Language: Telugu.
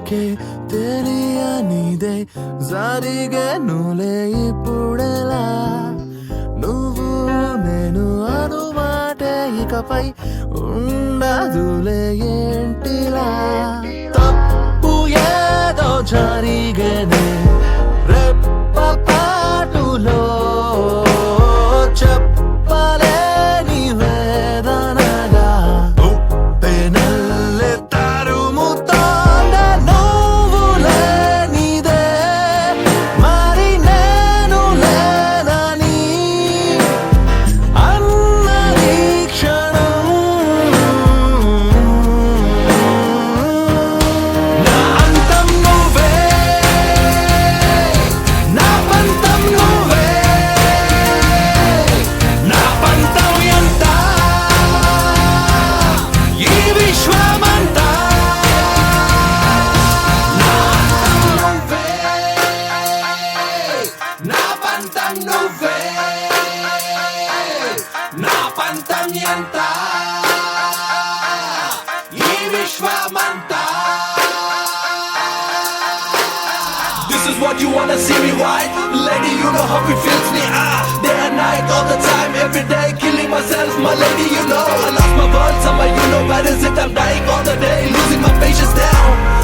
నాకే తెలియనిదే జరిగేనులే ఇప్పుడెలా నువ్వు నేను అనుమాటే ఇకపై ఉండదులే ఏంటిలా తప్పు ఏదో జరిగేనే రెప్పపాటులో చెప్పలేని వేదనగా పెనల్లె తరుముతోందే నువ్వు లేనిదే మరి నేను లేనని అన్నది క్షణం నా అంతం నువ్వే నా పంతం నువ్వే నా పంతం ఎంత ఈ విశ్వమంతా నా అంతం నువ్వే నా పంతం నువ్వే నా పంతం ఎంత ఈ విశ్వమంతా This is what you wanna see me right? Lady, you know how it feels me. Day and night, all the time, every day, killing myself. My lady, you know I lost my words. Somehow you know where is it? I'm dying all the day, losing my patience down.